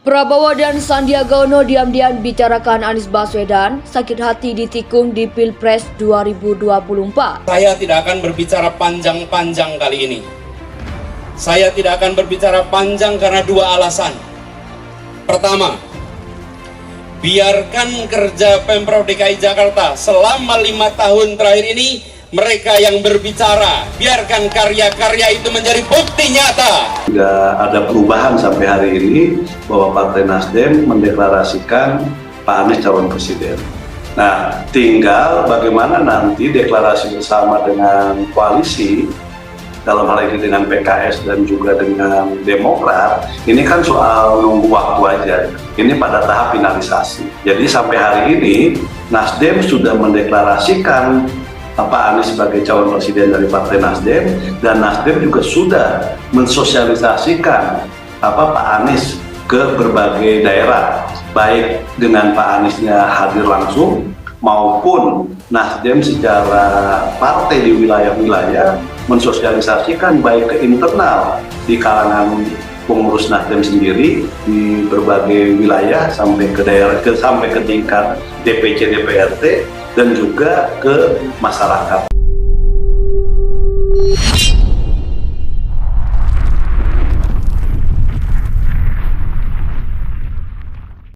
Prabowo dan Sandiaga Uno diam-diam bicarakan Anies Baswedan sakit hati ditikung di Pilpres 2024. Saya tidak akan berbicara panjang-panjang kali ini. Saya tidak akan berbicara panjang karena dua alasan. Pertama, biarkan kerja Pemprov DKI Jakarta selama 5 tahun terakhir ini mereka yang berbicara, biarkan karya-karya itu menjadi bukti nyata. Tidak ada perubahan sampai hari ini bahwa Partai Nasdem mendeklarasikan Pak Anies calon presiden. Nah, tinggal bagaimana nanti deklarasi bersama dengan koalisi, dalam hal ini dengan PKS dan juga dengan Demokrat, ini kan soal nunggu waktu aja. Ini pada tahap finalisasi. Jadi sampai hari ini Nasdem sudah mendeklarasikan Pak Anies sebagai calon presiden dari Partai Nasdem, dan Nasdem juga sudah mensosialisasikan Pak Anies ke berbagai daerah, baik dengan Pak Aniesnya hadir langsung maupun Nasdem secara partai di wilayah-wilayah mensosialisasikan baik ke internal di kalangan pengurus Nasdem sendiri di berbagai wilayah sampai ke daerah, sampai ke tingkat DPC DPRD dan juga ke masyarakat.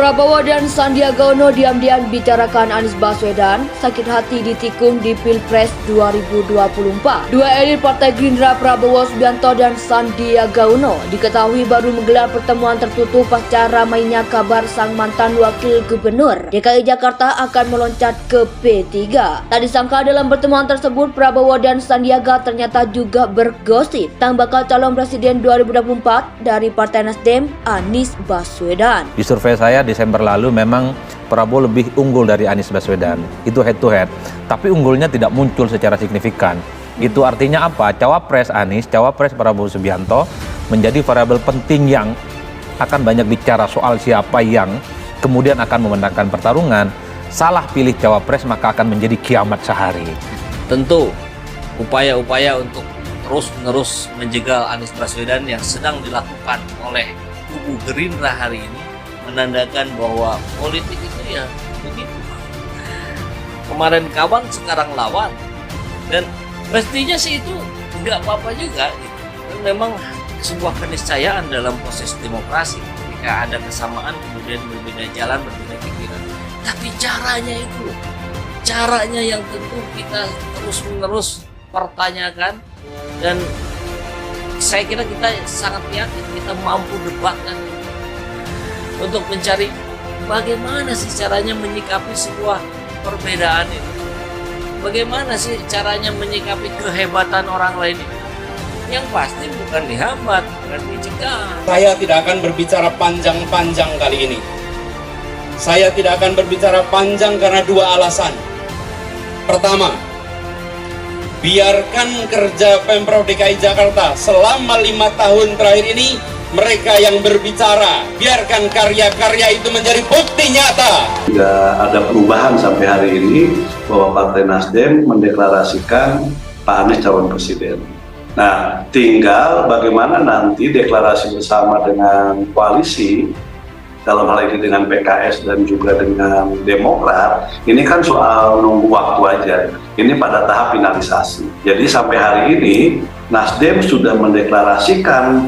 Prabowo dan Sandiaga Uno diam-diam bicarakan Anies Baswedan sakit hati ditikung di Pilpres 2024. Dua elit Partai Gerindra Prabowo Subianto dan Sandiaga Uno diketahui baru menggelar pertemuan tertutup pasca ramainya kabar sang mantan wakil gubernur DKI Jakarta akan meloncat ke P3. Tak disangka dalam pertemuan tersebut Prabowo dan Sandiaga ternyata juga bergosip tentang bakal calon presiden 2024 dari Partai Nasdem, Anies Baswedan. Di survei saya Desember lalu memang Prabowo lebih unggul dari Anies Baswedan. Itu head to head. Tapi unggulnya tidak muncul secara signifikan. Itu artinya apa? Cawapres Anies, cawapres Prabowo Subianto menjadi variabel penting yang akan banyak bicara soal siapa yang kemudian akan memenangkan pertarungan. Salah pilih cawapres maka akan menjadi kiamat sehari. Tentu upaya-upaya untuk terus-menerus menjegal Anies Baswedan yang sedang dilakukan oleh kubu Gerindra hari ini menandakan bahwa politik itu ya begitu. Kemarin kawan, sekarang lawan, dan mestinya sih itu nggak apa-apa juga gitu. Dan memang sebuah keniscayaan dalam proses demokrasi ketika ada kesamaan kemudian berbeda jalan, berbeda pikiran. Tapi caranya yang tentu kita terus-menerus pertanyakan, dan saya kira kita sangat yakin kita mampu debatkan untuk mencari bagaimana sih caranya menyikapi sebuah perbedaan itu. Bagaimana sih caranya menyikapi kehebatan orang lain itu. Yang pasti bukan dihambat, bukan dicegah. Saya tidak akan berbicara panjang-panjang kali ini. Saya tidak akan berbicara panjang karena dua alasan. Pertama, biarkan kerja Pemprov DKI Jakarta selama 5 tahun terakhir ini mereka yang berbicara, biarkan karya-karya itu menjadi bukti nyata. Tidak ada perubahan sampai hari ini bahwa Partai Nasdem mendeklarasikan Pak Anies calon presiden. Nah, tinggal bagaimana nanti deklarasi bersama dengan koalisi, dalam hal ini dengan PKS dan juga dengan Demokrat, ini kan soal nunggu waktu aja. Ini pada tahap finalisasi. Jadi sampai hari ini Nasdem sudah mendeklarasikan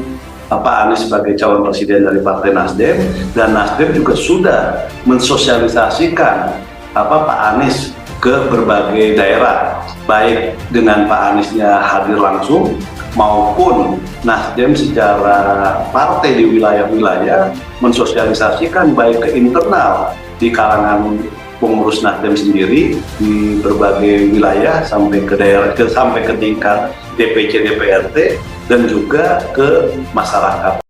Pak Anies sebagai calon presiden dari Partai Nasdem, dan Nasdem juga sudah mensosialisasikan Pak Anies ke berbagai daerah, baik dengan Pak Aniesnya hadir langsung maupun Nasdem secara partai di wilayah-wilayah mensosialisasikan baik ke internal di kalangan pengurus Nasdem sendiri di berbagai wilayah sampai ke daerah, sampai ke tingkat DPC DPRD dan juga ke masyarakat.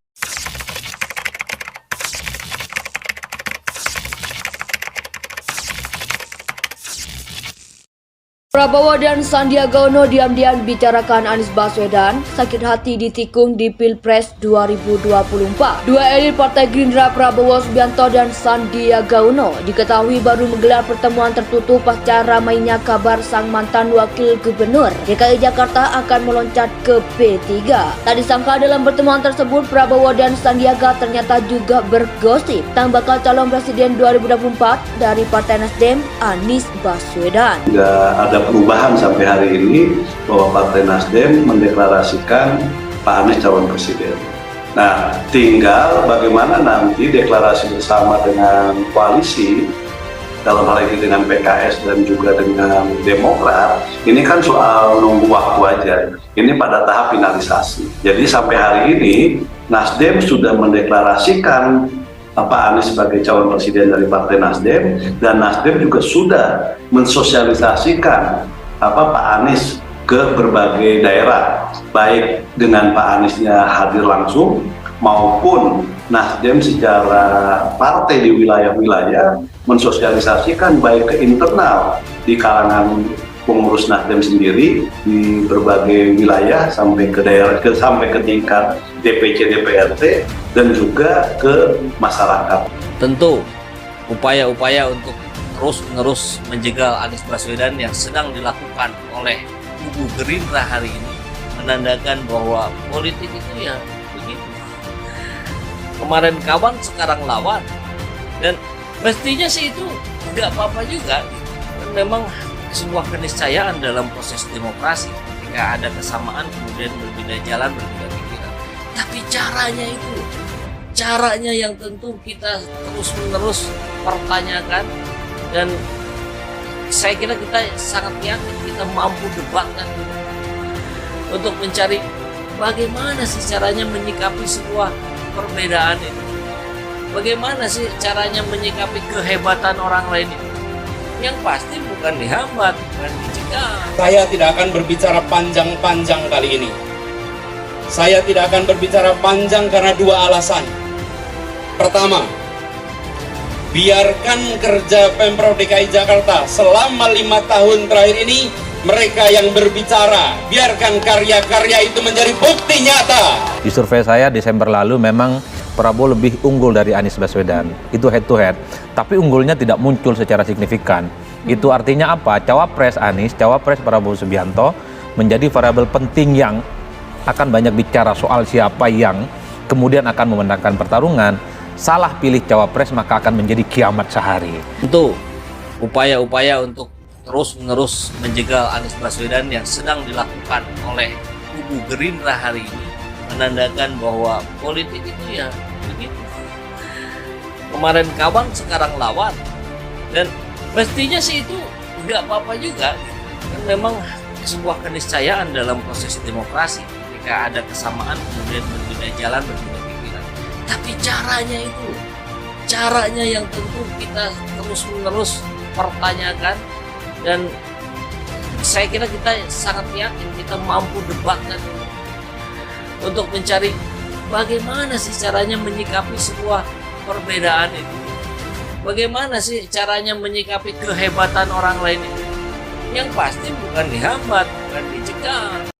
Prabowo dan Sandiaga Uno diam-diam bicarakan Anies Baswedan sakit hati ditikung di Pilpres 2024. Dua elit Partai Gerindra Prabowo Subianto dan Sandiaga Uno diketahui baru menggelar pertemuan tertutup pasca ramainya kabar sang mantan Wakil Gubernur DKI Jakarta akan meloncat ke P3. Tak disangka dalam pertemuan tersebut Prabowo dan Sandiaga ternyata juga bergosip tentang bakal calon presiden 2024 dari Partai Nasdem Anies Baswedan. Tidak ada perubahan sampai hari ini bahwa Partai Nasdem mendeklarasikan Pak Anies calon presiden. Nah, tinggal bagaimana nanti deklarasi bersama dengan koalisi, dalam hal ini dengan PKS dan juga dengan Demokrat, ini kan soal nunggu waktu aja. Ini pada tahap finalisasi. Jadi sampai hari ini Nasdem sudah mendeklarasikan Pak Anies sebagai calon presiden dari Partai Nasdem, dan Nasdem juga sudah mensosialisasikan Pak Anies ke berbagai daerah, baik dengan Pak Aniesnya hadir langsung maupun Nasdem secara partai di wilayah-wilayah mensosialisasikan baik ke internal di kalangan pengurus Nasdem sendiri di berbagai wilayah sampai ke daerah, sampai ke tingkat DPC DPRD dan juga ke masyarakat. Tentu upaya-upaya untuk terus-menerus menjegal Anies Baswedan yang sedang dilakukan oleh kubu Gerindra hari ini menandakan bahwa politik itu ya begitu. Kemarin kawan, sekarang lawan, dan mestinya sih itu nggak apa-apa juga. Dan memang sebuah keniscayaan dalam proses demokrasi ketika ada kesamaan kemudian berbeda jalan, berbeda pikiran. Tapi caranya yang tentu kita terus-menerus pertanyakan, dan saya kira kita sangat yakin kita mampu debatkan untuk mencari bagaimana sih caranya menyikapi sebuah perbedaan itu. Bagaimana sih caranya menyikapi kehebatan orang lain itu. Yang pasti bukan dihambat, bukan dicegah. Saya tidak akan berbicara panjang-panjang kali ini. Saya tidak akan berbicara panjang karena dua alasan. Pertama, biarkan kerja Pemprov DKI Jakarta selama 5 tahun terakhir ini, mereka yang berbicara, biarkan karya-karya itu menjadi bukti nyata. Di survei saya Desember lalu memang Prabowo lebih unggul dari Anies Baswedan. Itu head to head. Tapi unggulnya tidak muncul secara signifikan. Itu artinya apa? Cawapres Anies, cawapres Prabowo Subianto menjadi variabel penting yang akan banyak bicara soal siapa yang kemudian akan memenangkan pertarungan. Salah pilih cawapres maka akan menjadi kiamat sehari. Tentu upaya-upaya untuk terus-menerus menjegal Anies Baswedan yang sedang dilakukan oleh kubu Gerindra hari ini menandakan bahwa politik itu ya begitu. Kemarin kawan, sekarang lawan, dan mestinya sih itu nggak apa-apa juga. Dan memang sebuah keniscayaan dalam proses demokrasi ketika ada kesamaan kemudian berbeda jalan, berbeda pikiran. Tapi caranya yang tentu kita terus-menerus pertanyakan, dan saya kira kita sangat yakin kita mampu debatkan untuk mencari bagaimana sih caranya menyikapi sebuah perbedaan itu. Bagaimana sih caranya menyikapi kehebatan orang lain itu. Yang pasti bukan dihambat, bukan dicegah.